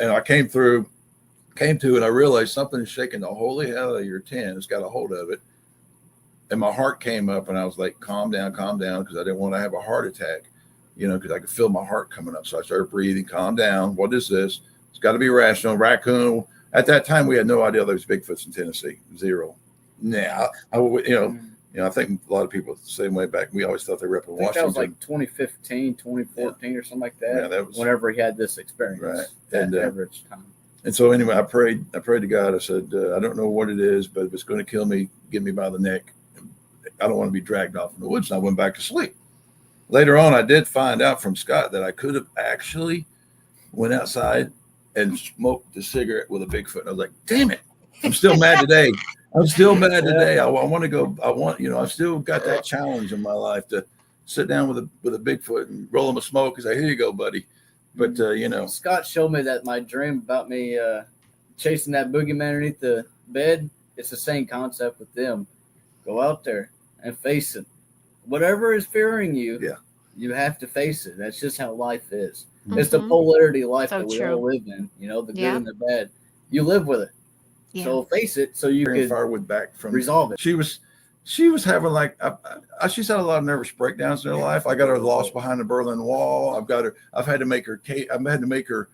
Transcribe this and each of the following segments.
and I came to, and I realized something's shaking the holy hell out of your tin. It's got a hold of it. And my heart came up, and I was like, calm down, because I didn't want to have a heart attack, because I could feel my heart coming up. So I started breathing, calm down. What is this? It's got to be rational. Raccoon. At that time, we had no idea there was Bigfoots in Tennessee. Zero. Nah, I think a lot of people the same way back. We always thought they were up in Washington. That was like 2015, 2014 or something like that. Yeah, that was whenever he had this experience. Right. And average time. And so anyway, I prayed to God. I said, I don't know what it is, but if it's going to kill me, get me by the neck. I don't want to be dragged off in the woods. And I went back to sleep. Later on, I did find out from Scott that I could have actually went outside and smoked a cigarette with a Bigfoot. I was like, damn it. I'm still mad today. I want to go. I've still got that challenge in my life to sit down with a Bigfoot and roll him a smoke and say, here you go, buddy. But, Scott showed me that my dream about me chasing that boogeyman underneath the bed, it's the same concept with them. Go out there and face it. Whatever is fearing you, you have to face it. That's just how life is. Mm-hmm. It's the polarity of life that we all live in, the good and the bad. You live with it. Yeah. So face it so you can firewood back from resolve it. She was having she's had a lot of nervous breakdowns in her life. I got her lost behind the Berlin Wall. I've had to make her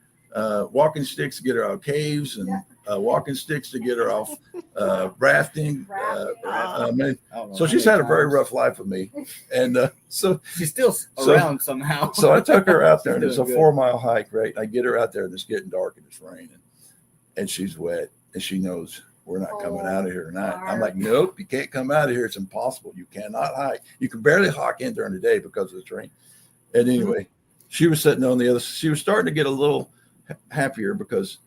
walking sticks to get her out of caves and walking sticks to get her off rafting. So she's had a very rough life with me, and so she's still around somehow. So I took her out there, and it's a 4-mile hike. Right, I get her out there, and it's getting dark and it's raining, and she's wet, and she knows we're not coming out of here tonight. I'm like, nope, you can't come out of here. It's impossible. You cannot hike. You can barely hike in during the day because of the terrain. And anyway, she was sitting on the other. She was starting to get a little happier because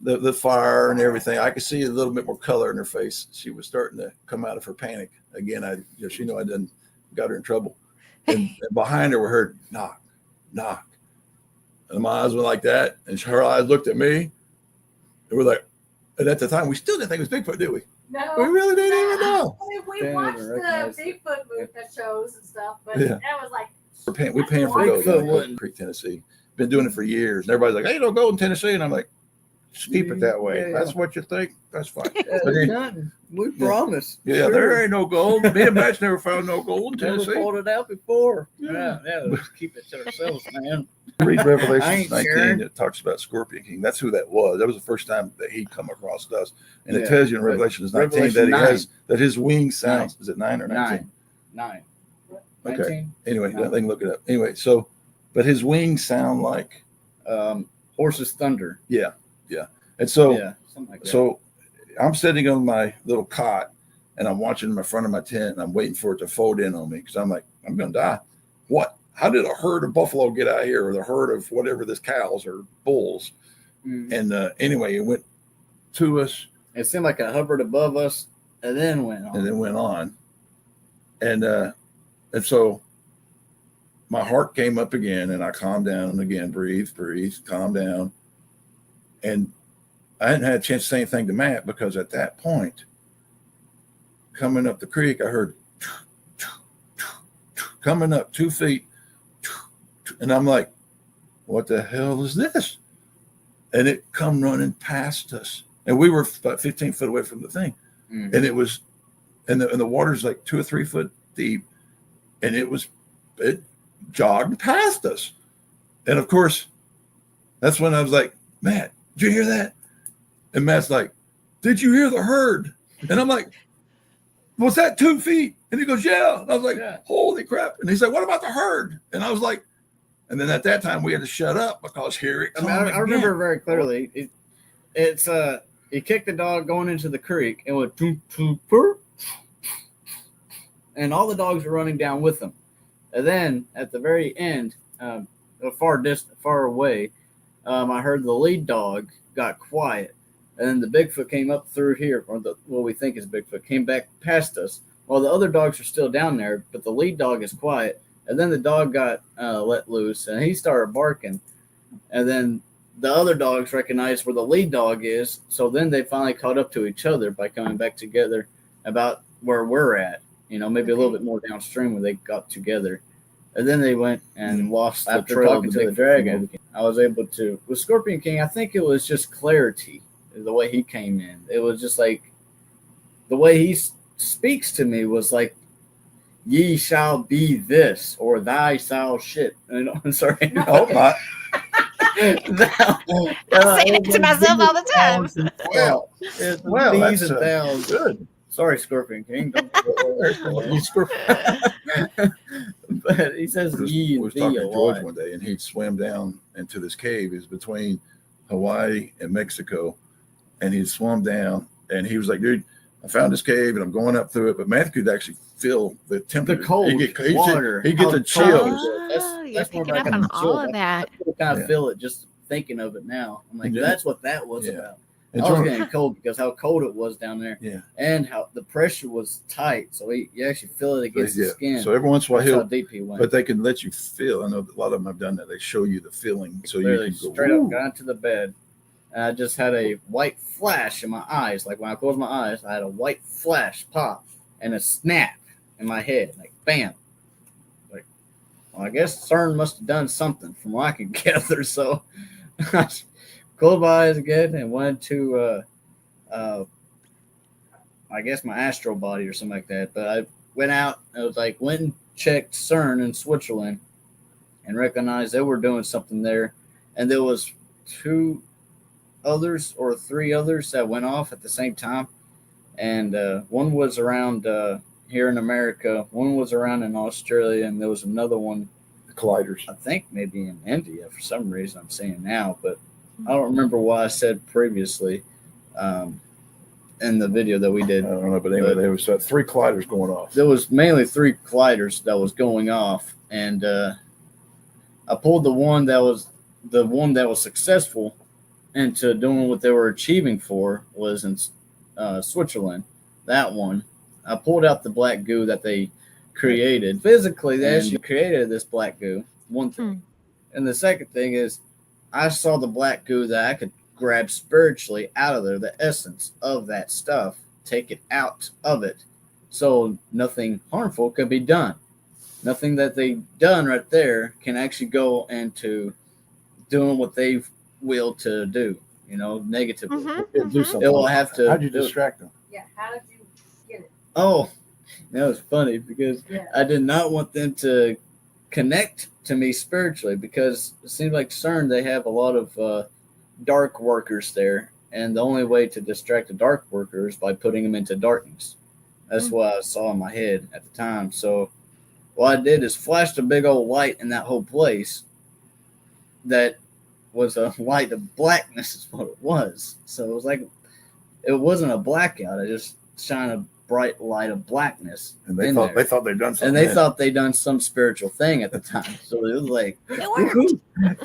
the fire and everything. I could see a little bit more color in her face. She was starting to come out of her panic again. She knew I didn't got her in trouble. And behind her, we heard knock, knock, and my eyes were like that, and her eyes looked at me, and we're like. And at the time, we still didn't think it was Bigfoot, did we? No. We really didn't even know. I mean, we watched the Bigfoot shows and stuff, but that was like... We're paying for Golden in Creek, Tennessee. Been doing it for years. And everybody's like, hey, don't go in Tennessee. And I'm like, just keep it that way. That's what you think. That's fine. We promise. Yeah, sure. There ain't no gold. Me and Matt's never found no gold in Tennessee. Never pulled it out before. Yeah, let's keep it to ourselves, man. Read Revelation 19. It talks about Scorpion King. That's who that was. That was the first time that he come across us. And it tells you in Revelation 19 that his wings sound. Is it 9 or 19? 9. Okay. 19? Anyway, they can look it up. Anyway, so, but his wings sound like horse's thunder. Yeah. And so, something like that. So I'm sitting on my little cot and I'm watching in front of my tent and I'm waiting for it to fold in on me because I'm like, I'm going to die. What? How did a herd of buffalo get out here, or the herd of whatever this cows or bulls? Mm-hmm. And anyway, it went to us. It seemed like it hovered above us and then went on. And so my heart came up again and I calmed down and again, breathe, calm down. And I hadn't had a chance to say anything to Matt because at that point, coming up the creek, I heard coming up 2 feet. And I'm like, what the hell is this? And it come running past us. And we were about 15 foot away from the thing. Mm-hmm. And it was, and the water's like 2 or 3 foot deep. And it jogged past us. And of course, that's when I was like, Matt, did you hear that? And Matt's like, did you hear the herd? And I'm like, was that 2 feet? And he goes, yeah. And I was like, holy crap. And he's like, what about the herd? And I was like, and then at that time we had to shut up because here it comes. I remember very clearly. He kicked the dog going into the creek and went toot, toot, toot, and all the dogs were running down with him. And then at the very end, far away, I heard the lead dog got quiet. And then the Bigfoot came up through here, or what we think is Bigfoot, came back past us while the other dogs are still down there, but the lead dog is quiet. And then the dog got let loose, and he started barking. And then the other dogs recognized where the lead dog is, so then they finally caught up to each other by coming back together about where we're at, maybe a little bit more downstream where they got together. And then they went and lost the trail to the dragon. I was able to, with Scorpion King, I think it was just clarity, the way he came in. It was just like, the way he speaks to me was like, ye shall be this, or thy shall shit. I'm sorry. I hope not. I say that to myself all the time. Well, that's good. Sorry, Scorpion King. But he says ye and was thee talking a to George lot. one day, and he swam down into this cave. It's between Hawaii and Mexico, and he swam down, and he was like, "Dude, I found this cave, and I'm going up through it." But Matthew could actually feel the temperature, the cold water. He gets the chills. You're picking up on all of that. I kind of feel it just thinking of it now. I'm like, that's what that was about. And I was getting cold because how cold it was down there, and how the pressure was tight, so you actually feel it against the skin. So every once in a while, how deep he went. But they can let you feel. I know a lot of them have done that. They show you the feeling, so you can go straight up got into the bed, and I just had a white flash in my eyes. Like when I closed my eyes, I had a white flash pop and a snap in my head, like bam. Like, well, I guess CERN must have done something from what I can gather. So. Closed my eyes again and went to, I guess my astral body or something like that. But I went out. I was like, went and checked CERN in Switzerland, and recognized they were doing something there. And there was 2 others or 3 others that went off at the same time. And one was around here in America. One was around in Australia, and there was another one. Colliders. I think maybe in India for some reason. I'm saying now, but I don't remember what I said previously in the video that we did. I don't know, but anyway, there was 3 colliders going off. There was mainly 3 colliders that was going off, and I pulled the one that was successful into doing what they were achieving for was in Switzerland. That one, I pulled out the black goo that they created. Physically, they actually created this black goo. One thing, and the second thing is, I saw the black goo that I could grab spiritually out of there, the essence of that stuff, take it out of it, so nothing harmful could be done. Nothing that they've done right there can actually go into doing what they've willed to do, negatively. Do something. It will have to. How'd you distract them? Yeah, how did you get it? Oh, that was funny because I did not want them to connect to me spiritually, because it seems like CERN, they have a lot of dark workers there, and the only way to distract a dark worker is by putting them into darkness. That's what I saw in my head at the time. So what I did is flashed a big old light in that whole place that was a light of blackness is what it was. So it was like, it wasn't a blackout. I just shined a bright light of blackness. And they thought they'd done something. And they thought they'd done some spiritual thing at the time. So it was like,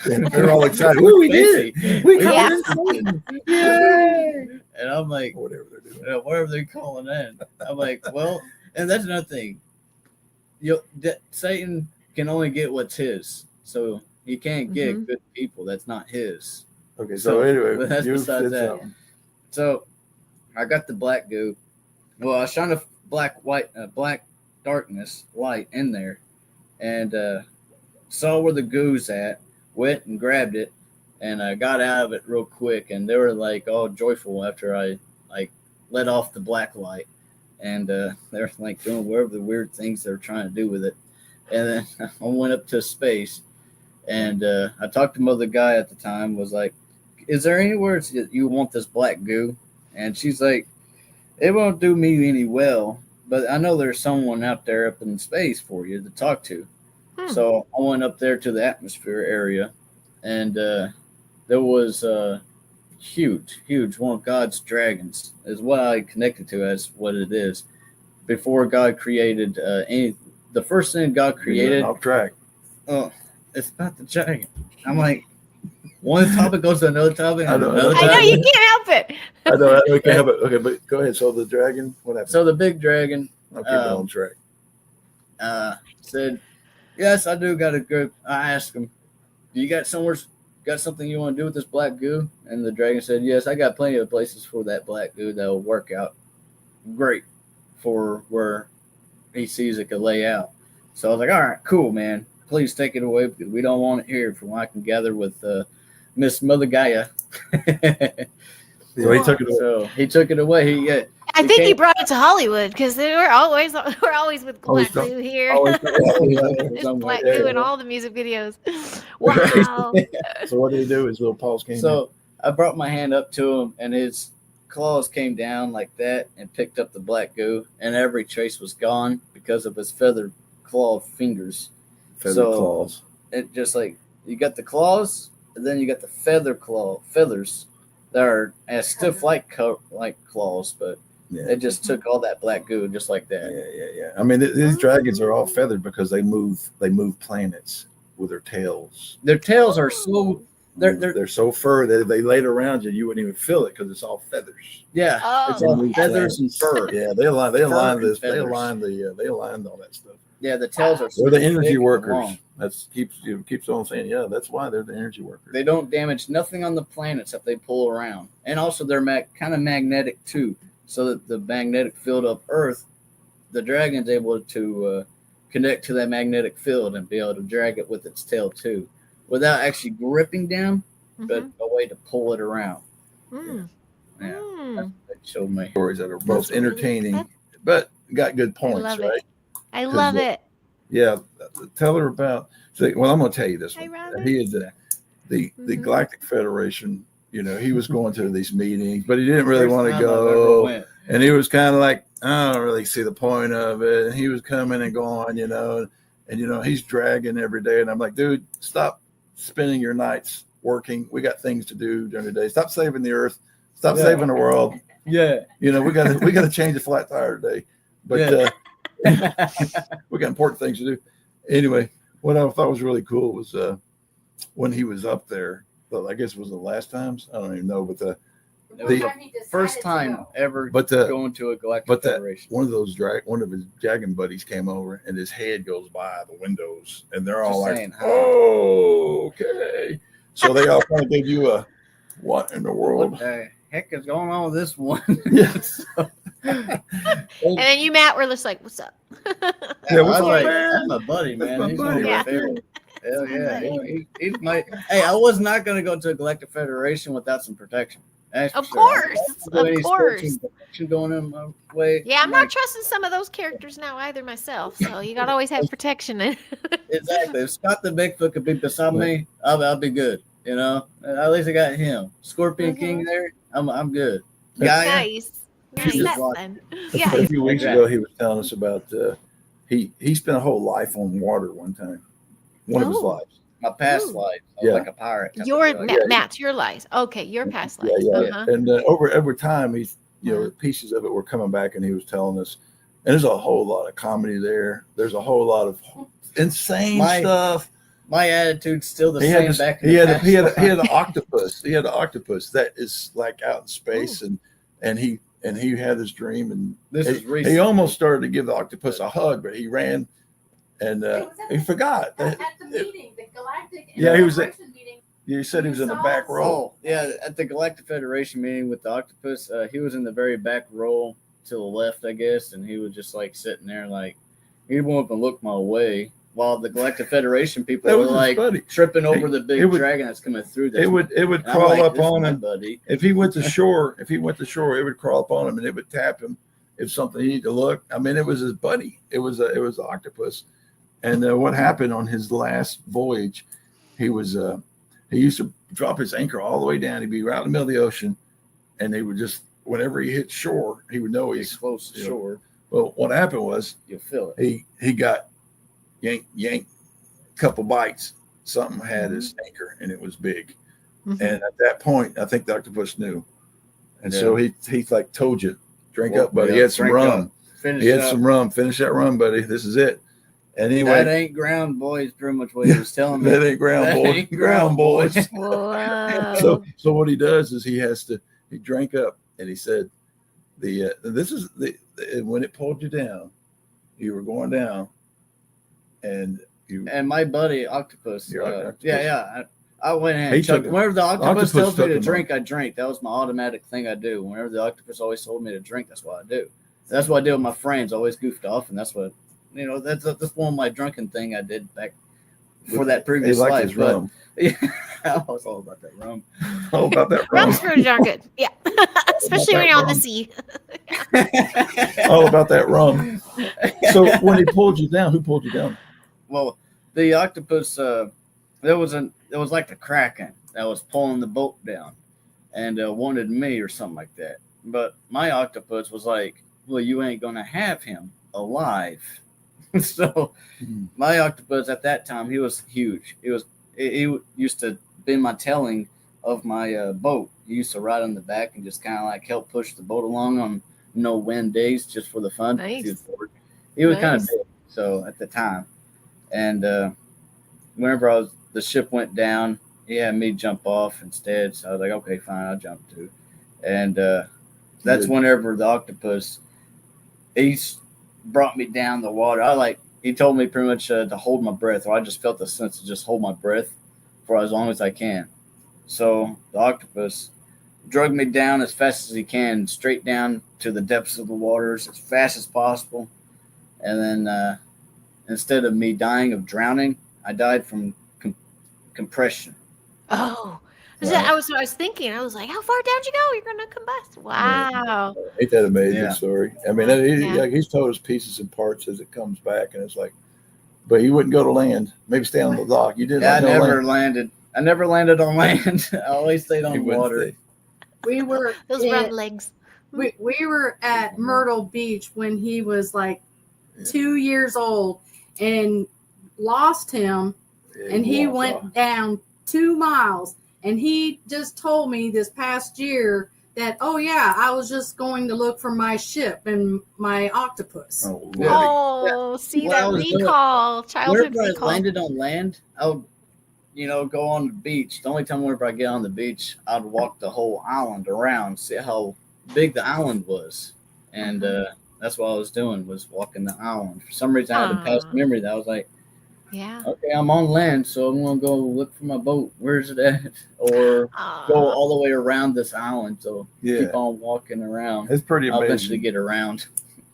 and they're all excited. Ooh, we did it. We called in. Yay! And I'm like, whatever they're doing. Whatever they're calling in. I'm like, well, and that's another thing. Satan can only get what's his. So he can't get good people. That's not his. Okay, so anyway, that's besides that. So I got the black goo. Well, I shined a black darkness light in there, and saw where the goo's at. Went and grabbed it, and I got out of it real quick. And they were like all joyful after I let off the black light, and they're like doing whatever the weird things they're trying to do with it. And then I went up to space, and I talked to mother guy at the time. Was like, "Is there anywhere that you want this black goo?" And she's like, "It won't do me any well, but I know there's someone out there up in space for you to talk to." So I went up there to the atmosphere area, and there was huge, one of God's dragons is what I connected to as what it is. Before God created the first thing God created. Off track. Oh, it's about the dragon. I'm like, one topic goes to another topic. I know you can't help it. I know we can't help it. Okay, but go ahead. So the dragon, what happened? So the big dragon. I'll keep it on track. Said, "Yes, I do got a group." I asked him, "Do you got something you want to do with this black goo?" And the dragon said, "Yes, I got plenty of places for that black goo that will work out great for where he sees it could lay out." So I was like, "All right, cool, man. please take it away because we don't want it here from what I can gather with Miss Mother Gaia. So he took it away. So he took it away. I think he brought it to Hollywood because we're always with Black Goo here. There's Black Goo in all the music videos. Wow. So what did he do? His little paws came in. So I brought my hand up to him, and his claws came down like that and picked up the Black Goo, and every trace was gone because of his feathered clawed fingers. Feathered claws. It just like you got the claws, and then you got the feathers that are as stiff like claws, but it just took all that Black Goo just like that. Yeah. I mean, these dragons are all feathered because they move planets with their tails. Their tails are so they're so fur that if they laid around you, you wouldn't even feel it because it's all feathers. Yeah, it's all feathers and fur. Yeah, they align this. They align all that stuff. Yeah, the tails are. They're the energy workers. That's keeps on saying, yeah, that's why they're the energy workers. They don't damage nothing on the planets that they pull around, and also they're kind of magnetic too. So that the magnetic field of Earth, the dragon's able to connect to that magnetic field and be able to drag it with its tail too, without actually gripping down, but a way to pull it around. Mm. Yeah, that showed me stories that are both entertaining, but got good points, right? I love it. Yeah, tell her about. Well, I'm going to tell you this one. He is the Galactic Federation. You know, he was going to these meetings, but he didn't really want to go. And he was kind of like, I don't really see the point of it. And he was coming and going, and he's dragging every day. And I'm like, dude, stop spending your nights working. We got things to do during the day. Stop saving the Earth. Stop saving the world. Yeah. We got to change a flat tire today. But we got important things to do. Anyway, what I thought was really cool was when he was up there. Well, I guess it was the last times. I don't even know, but the first time ever going to a Galactic Federation. One of his dragon buddies came over, and his head goes by the windows, and they're all "Oh, okay." So they all kind of gave you a what in the world? What the heck is going on with this one? Yes. And then you, Matt, were just like, "What's up?" Yeah, what's up, man? That's my buddy, man. That's my buddy. My favorite. Hell yeah. He's my. Hey, I was not going to go to a Galactic Federation without some protection. Of course. Going in my way. Yeah, I'm not trusting some of those characters now either myself. So you got to always have protection. Exactly. If Scott the Bigfoot could be beside me, I'll be good. At least I got him. Scorpion King there. I'm good. Nice. A few weeks ago, he was telling us about he spent a whole life on water one time. One of his lives. My past life. I was like a pirate. Matt's your life. Okay, your past life. Yeah. And over time, he's pieces of it were coming back, and he was telling us. And there's a whole lot of comedy there. There's a whole lot of insane stuff. My attitude's still the same. He had an octopus. He had an octopus that is like out in space, and he had his dream, and this is recent. He almost started to give the octopus a hug, but he ran. And he forgot. At the meeting, the Galactic Federation meeting. You said he was in the back row. Oh, yeah, at the Galactic Federation meeting with the octopus, he was in the very back row to the left, I guess, and he was just like sitting there, like he won't even look my way. While the Galactic Federation people were like tripping over the big dragon that's coming through. It would crawl up on him, buddy. If he went to shore, it would crawl up on him and it would tap him if something he needed to look. I mean, it was his buddy. It was an octopus. And what happened on his last voyage, he used to drop his anchor all the way down. He'd be right in the middle of the ocean, and they would just, whenever he hit shore, he would know he's close to shore. Well, what happened was you'll feel it. He got yanked, couple bites. Something had his anchor, and it was big. And at that point, I think the octopus knew, and so he like told you, drink up, buddy. He had some rum. Finish that rum, buddy. This is it. And anyway, that ain't ground, boys. Pretty much what he was telling me. That ain't ground, boys. Whoa. So what he does is he drank up, and he said, when it pulled you down, you were going down, and my buddy octopus. Octopus. I went and chugged. Whenever the octopus tells me to drink, I drink. That was my automatic thing I do. Whenever the octopus always told me to drink, that's what I do. That's what I did with my friends. I always goofed off, and that's what. That's one of my drunken thing I did back for that previous He liked life. his rum. Yeah, I was all about that rum. All about that rum. Rum's pretty darn good. Yeah. Especially when you're on the sea. All about that rum. So when he pulled you down, who pulled you down? Well, the octopus, there was like the Kraken that was pulling the boat down and wanted me or something like that. But my octopus was like, well, you ain't going to have him alive. So my octopus at that time, he was huge. He used to bend my tailing of my boat. He used to ride on the back and just kind of like help push the boat along on no wind days just for the fun. Nice. He was kind of big, so at the time. And whenever the ship went down, he had me jump off instead. So I was like, okay, fine, I'll jump too. And that's whenever the octopus, he brought me down the water. He told me pretty much to hold my breath, or I just felt the sense to just hold my breath for as long as I can. So the octopus drug me down as fast as he can, straight down to the depths of the waters as fast as possible. And then instead of me dying of drowning, I died from compression. Oh. I was thinking, I was like, how far down did you go? You're going to combust. Wow. Ain't that amazing story? I mean, he's told us pieces and parts as it comes back, and it's like, but he wouldn't go to land. Maybe stay on the dock. You didn't. Yeah, I never landed. I never landed on land. I always stayed on water. We were those round legs. We were at Myrtle Beach when he was like 2 years old and lost him, and he went down 2 miles. And he just told me this past year that, oh, yeah, I was just going to look for my ship and my octopus. See that recall. Childhood whenever recall. I landed on land, I would, go on the beach. The only time whenever I get on the beach, I'd walk the whole island around, see how big the island was. And that's what I was doing, was walking the island. For some reason, I had a past memory that I was like, yeah. Okay, I'm on land, so I'm going to go look for my boat. Where's it at? Or go all the way around this island. So keep on walking around. It's pretty amazing. I'll eventually get around.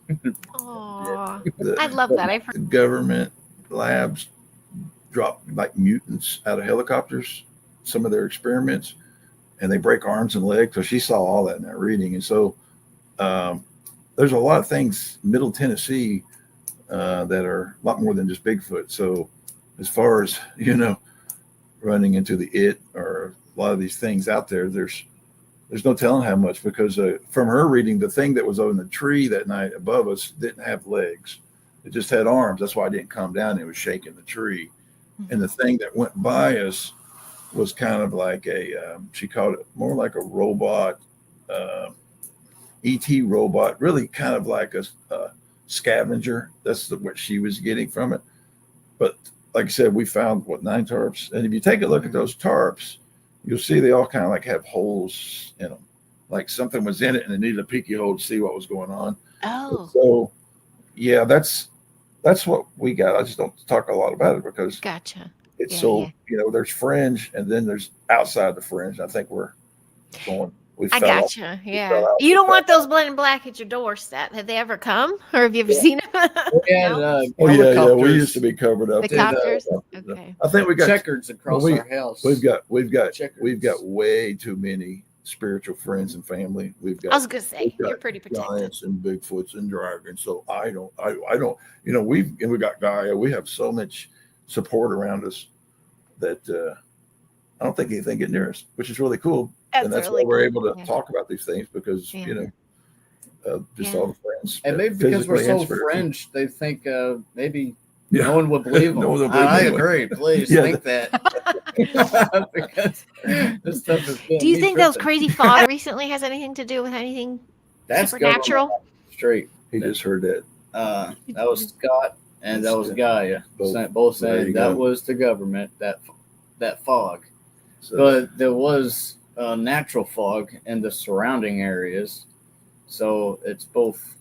I love that. The government labs drop like mutants out of helicopters, some of their experiments, and they break arms and legs. So she saw all that in that reading. And so there's a lot of things, Middle Tennessee, that are a lot more than just Bigfoot. So as far as, running into the it or a lot of these things out there, there's no telling how much, because from her reading, the thing that was on the tree that night above us didn't have legs. It just had arms. That's why I didn't come down. It was shaking the tree. Mm-hmm. And the thing that went by us was kind of like she called it more like a robot, ET robot, really kind of like a scavenger. That's what she was getting from it. But like I said, we found 9 tarps, and if you take a look at those tarps, you'll see they all kind of like have holes in them, like something was in it and it needed a peeky hole to see what was going on. Oh, so yeah, that's what we got. I just don't talk a lot about it because gotcha. It's there's fringe, and then there's outside the fringe. I think we're going. I gotcha. Yeah. You don't want those blood and black at your doorstep. Have they ever come, or have you ever seen them? Yeah, we used to be covered up. The copters. Okay. I think we got checkers across our house. We've got way too many spiritual friends and family. I was gonna say you're pretty protected. Giants and Bigfoots and dragons. So I don't. We got Gaia. We have so much support around us that I don't think anything get near us, which is really cool. And that's why we're able to talk about these things, because all the friends. And maybe because we're so fringe, they think maybe no one would believe them. I agree. Please think that. Because this stuff is. Do you think those crazy fog recently has anything to do with anything supernatural? Straight. He just heard that. That was Scott and that was Gaia. Both saying that was the government, that fog. So, but there was natural fog in the surrounding areas, so it's both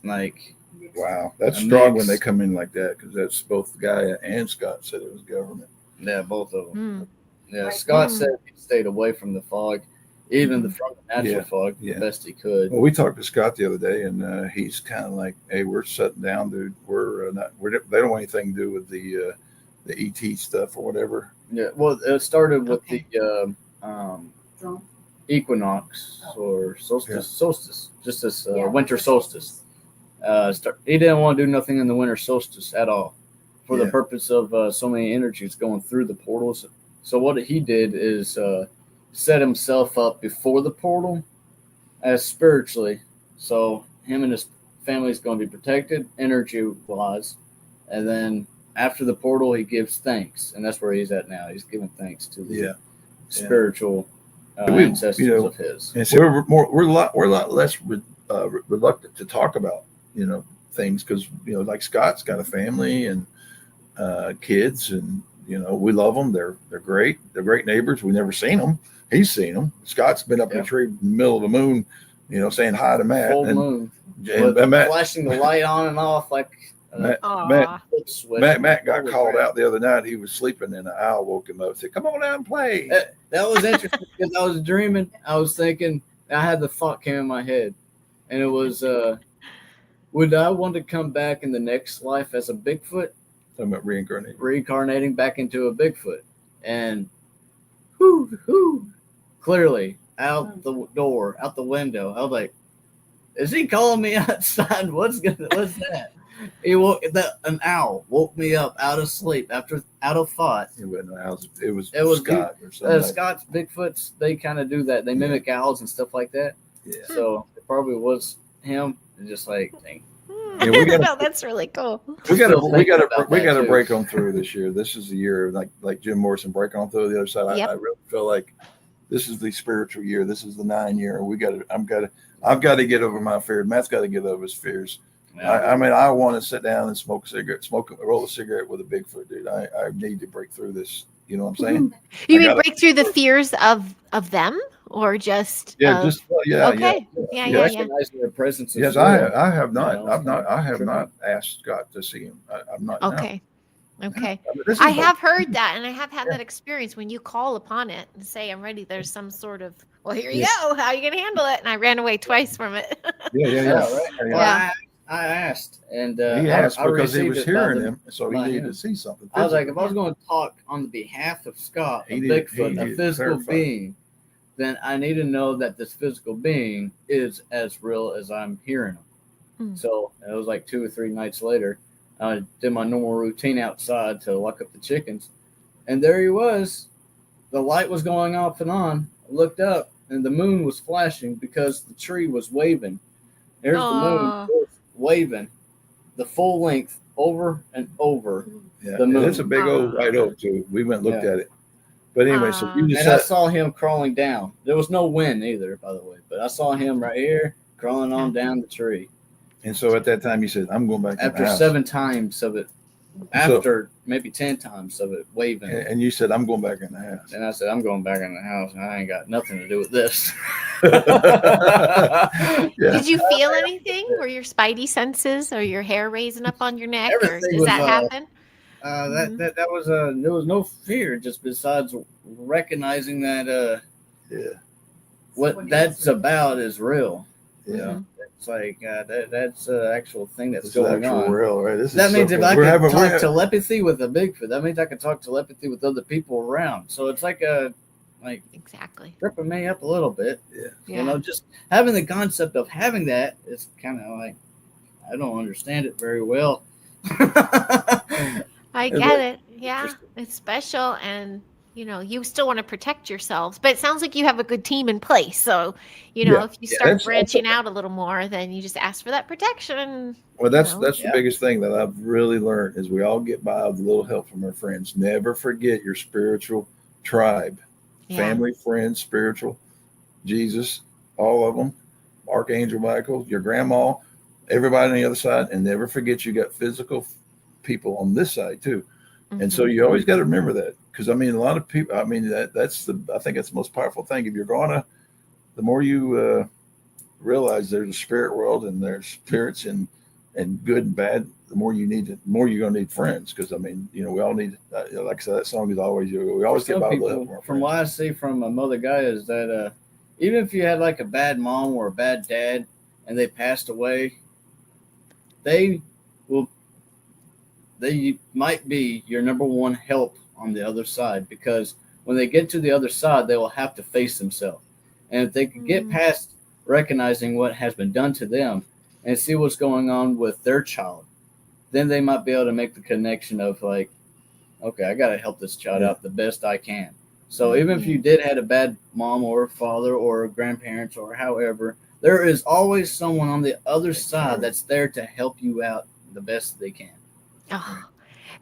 like. Wow, that's strong when they come in like that, because that's both Gaia and Scott said it was government. Yeah, both of them. Yeah, Scott said he stayed away from the fog, even from the natural fog, the best he could. Well, we talked to Scott the other day, and he's kind of like, "Hey, we're shutting down, dude. We're not. They don't want anything to do with the the ET stuff or whatever. Yeah, well, it started with Okay. the Drum. equinox or solstice, just this Yeah. winter solstice. He didn't want to do nothing in the winter solstice at all, for the Yeah. purpose of so many energies going through the portals. So what he did is set himself up before the portal as spiritually. So him and his family is going to be protected energy-wise, and then after the portal, he gives thanks, and that's where he's at now. He's giving thanks to the spiritual ancestors of his. And so we're a lot less reluctant to talk about things because like Scott's got a family and kids, and we love them. They're great. They're great neighbors. We've never seen them. He's seen them. Scott's been up in a tree in the middle of the moon, saying hi to Matt. Full moon. And Matt, flashing the light on and off like Matt got called out the other night. He was sleeping and an owl woke him up and said, "Come on down and play." That was interesting because I was dreaming. I was thinking, I had the thought came in my head, and it was, would I want to come back in the next life as a Bigfoot? Talking about reincarnating back into a Bigfoot, and clearly out the door, out the window, I was like, "Is he calling me outside? What's that?" An owl woke me up out of sleep out of thought. It wasn't owls. It was Scott or something. Scott's Bigfoots, they kind of do that. They mimic owls and stuff like that. Yeah. So it probably was him. And just like, dang. Yeah, we gotta, no, that's really cool. We gotta break on through this year. This is the year like Jim Morrison, break on through the other side. Yep. I really feel like this is the spiritual year. This is the 9 year. I've got to get over my fears. Matt's got to get over his fears. Yeah. I want to sit down and roll a cigarette with a Bigfoot, dude. I need to break through this. You know what I'm saying? You mean break through the fears of them, or just yeah. Okay. Yeah. Recognizing their presence. Yes, I have not. I have not asked Scott to see him. I'm not. Okay. Now. Okay. I have heard that, and I have had that experience when you call upon it and say, "I'm ready." There's some sort of, well, here you go. How are you gonna handle it? And I ran away twice from it. Right. I asked, and he asked I because he was hearing him, so he by needed him. to see something. I was like, if I was going to talk on the behalf of Scott, a Bigfoot, a physical being, then I need to know that this physical being is as real as I'm hearing him. So it was like 2 or 3 nights later. I did my normal routine outside to lock up the chickens, and there he was. The light was going off and on. I looked up, and the moon was flashing because the tree was waving. There's the moon waving the full length over and over. Yeah, the moon. It's a big old white oak too. We went and looked at it. But anyway, so you just I saw him crawling down. There was no wind either, by the way, but I saw him right here crawling on down the tree. And so at that time, you said, "I'm going back." After 7 times of it, after maybe 10 times of it waving, and you said, "I'm going back in the house." And I said, "I'm going back in the house, and I ain't got nothing to do with this." Did you feel anything? Were your spidey senses or your hair raising up on your neck? Or does that happen? That was there was no fear, just besides recognizing that what that's about is real. Yeah. It's like that's an actual thing that's going on. Real, right? That means if I can talk telepathy with a Bigfoot, that means I can talk telepathy with other people around. So it's like exactly tripping me up a little bit. Yeah. Just having the concept of having that is kind of like, I don't understand it very well. I get it. Yeah, it's special, and you still want to protect yourselves, but it sounds like you have a good team in place. So, if you start branching out a little more, then you just ask for that protection. Well, that's the biggest thing that I've really learned is we all get by with a little help from our friends. Never forget your spiritual tribe, family, friends, spiritual, Jesus, all of them, Archangel Michael, your grandma, everybody on the other side, and never forget you got physical people on this side too. And so you always got to remember that, because a lot of people, I think that's the most powerful thing. If you're the more you realize there's a spirit world and there's spirits and good and bad, the more you're going to need friends. Because we all need, like I said, that song is always, we always get by with help. From what I see from my mother guy is that even if you had like a bad mom or a bad dad and they passed away, they they might be your number one help on the other side, because when they get to the other side, they will have to face themselves. And if they could get past recognizing what has been done to them and see what's going on with their child, then they might be able to make the connection of like, okay, I got to help this child out the best I can. So even if you did had a bad mom or father or grandparents or however, there is always someone on the other side that's there to help you out the best they can. Oh,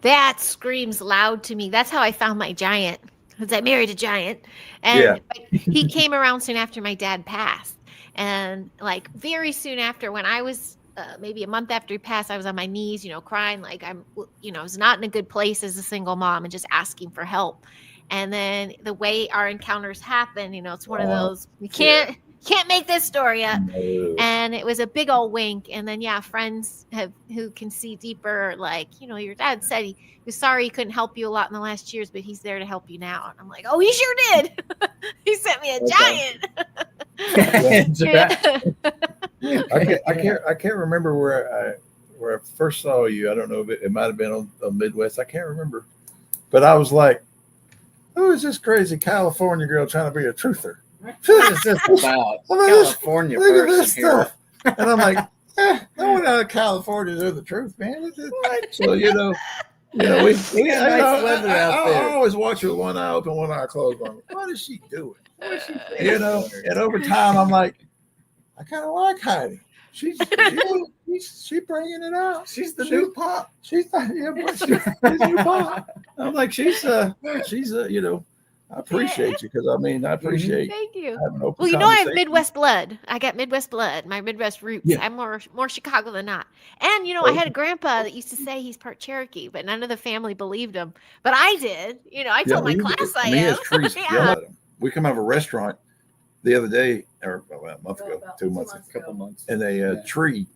that screams loud to me. That's how I found my giant, because I married a giant. And he came around soon after my dad passed. And like very soon after, when I was maybe a month after he passed, I was on my knees, crying like I was not in a good place as a single mom and just asking for help. And then the way our encounters happen, it's one of those, you can't make this story up. No. And it was a big old wink. And then, friends who can see deeper, like, your dad said he was sorry he couldn't help you a lot in the last years, but he's there to help you now. And I'm like, oh, he sure did. He sent me a giant. I can't remember where I first saw you. I don't know if it might have been on Midwest. I can't remember. But I was like, who is this crazy California girl trying to be a truther? What is this about? California look at person this here. stuff. And I'm like, no one out of California knows the truth, man. So, we nice weather out there. I always watch her with one eye open, one eye closed. Going, what is she doing? What is she doing? And over time, I'm like, I kind of like Heidi. She's bringing it out. She's the new Popp. She's new Popp. I'm like, she's I appreciate you, because I appreciate. Thank you. Well, I have Midwest blood. I got Midwest blood, my Midwest roots. Yeah. I'm more Chicago than not. And I had a grandpa that used to say he's part Cherokee, but none of the family believed him. But I did. I told my class I am. Trees yell at him. We come out of a restaurant the other day, or a month ago, 2 months ago, couple months, and a tree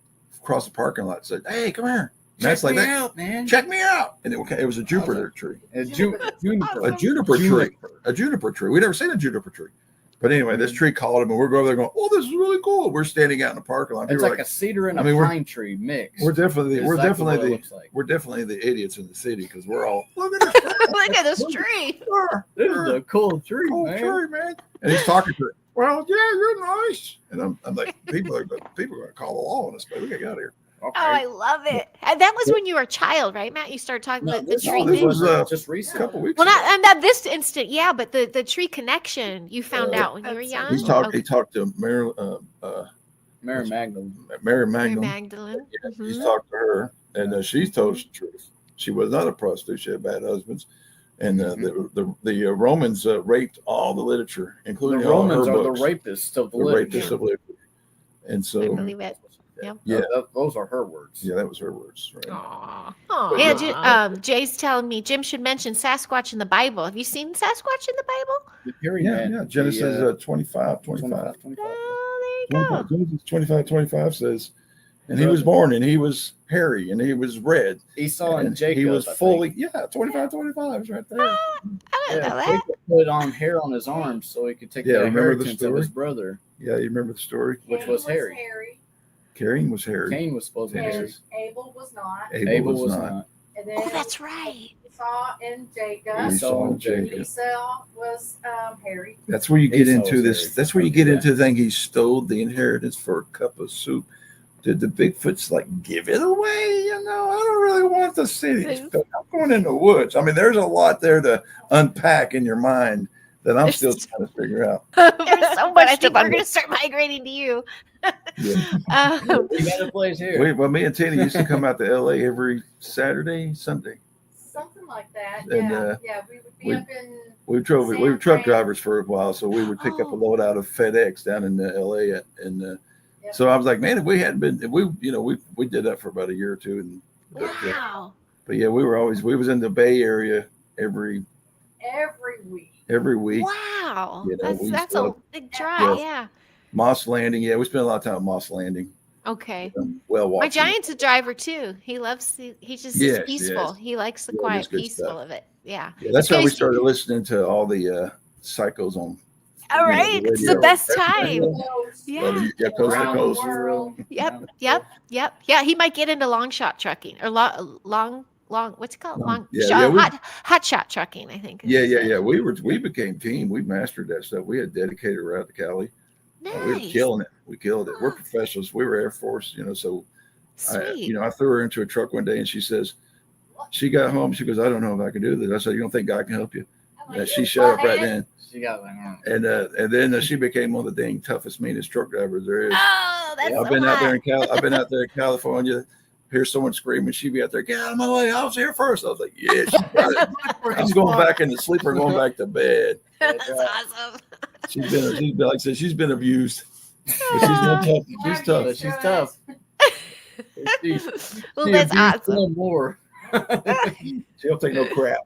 across the parking lot said, "Hey, come here." Check me out, man. Check me out. And it was a Jupiter tree. A juniper tree. We'd never seen a juniper tree. But anyway, this tree called him, and we're going over there going, "Oh, this is really cool." We're standing out in the parking lot. It's like a cedar and a pine tree mix. We're definitely the idiots in the city, because we're all look at this. Look at this tree. This is a cool tree, man. And he's talking to her. Well, yeah, you're nice. And I'm like, people are going to call the law on us, but we got to get out of here. Okay. Oh, I love it. And that was when you were a child, right, Matt? You started talking about the tree. This was just recent. A couple weeks ago. Not this instant, but the tree connection you found out when you were young. He talked to Mary Magdalene. Mary Magdalene. Yeah, He's talked to her, and she's told us the truth. She was not a prostitute. She had bad husbands. And the Romans raped all the literature, including the Romans all are books. The rapists of the literature. And so, I believe it. Yeah, those are her words. Yeah, that was her words. Right. Aww. Yeah, Jay's telling me Jim should mention Sasquatch in the Bible. Have you seen Sasquatch in the Bible? Yeah. Genesis 25. Oh, there you go. Genesis 25 says, and he was born, and he was hairy, and he was red. Esau and Jacob. He was fully, 25 is right there. I didn't know that. Jacob put on hair on his arms so he could take the inheritance of his brother. Yeah, you remember the story? Which was hairy. Cain was hairy. Cain was supposed to be hairy. Abel was not. Abel was not. And then that's right. Esau and Jacob. Esau was hairy. That's where you get into this. That's where you get into the thing. He stole the inheritance for a cup of soup. Did the Bigfoots give it away? I don't really want the cities. I'm going in the woods. I mean, there's a lot there to unpack in your mind that I'm still trying to figure out. There's so much. I think we're going to start migrating to you. We got a place here. Me and Tina used to come out to LA every Saturday, Sunday. Something like that. And, we would be up in. We were truck drivers for a while, so we would pick up a load out of FedEx down in LA, so I was like, man, if we hadn't been, we did that for about a year or two, wow. But we was in the Bay Area every week. Wow, that's a big drive. Yeah. Moss Landing. Yeah, we spent a lot of time at Moss Landing. Okay. My giant's a driver too. He loves he's just peaceful. He likes the quiet, peaceful of it. Yeah. That's how we started listening to all the psychos on. All right, it's the best time. Yeah, coast to coast. Yep. Yeah, he might get into long shot trucking or long long. What's it called? Hot shot trucking. I think. Yeah. We became team. We mastered that stuff. We had dedicated route to Cali. Nice. We were killing it. We killed it. We're professionals. We were Air Force, so Sweet. I threw her into a truck one day and she says, she got home. She goes, I don't know if I can do this. I said, you don't think God can help you? And she shut up right then. She got like, and then she became one of the dang toughest, meanest truck drivers there is. Oh, that's I've been out there in California. Hear someone screaming, she'd be out there, get out of my way. I was here first. I was like, yeah, she got it. I'm going back into sleep or going back to bed. That's awesome. She's been like I said, she's been abused. But she's not tough. She's tough. She's tough. Well, that's awesome. More. She don't take no crap.